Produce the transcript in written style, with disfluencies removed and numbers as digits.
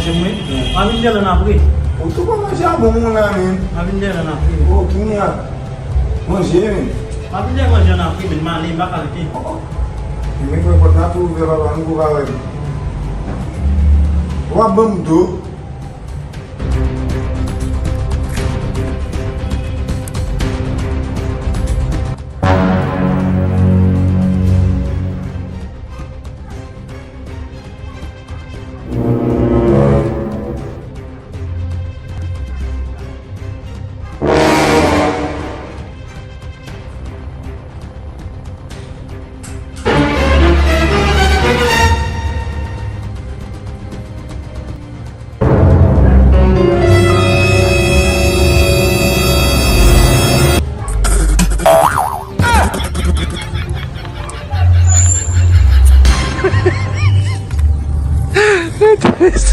semua. Ambil jalan apa ni? Untuk apa macam bangunan ni? Ambil jalan apa ni? Oh, kini ya. Masih ni. Ambil jalan apa ni? Mana bakal ni? Ini kau pernah tu berapa orang kau kawin? Wah bom tu. Itu bisa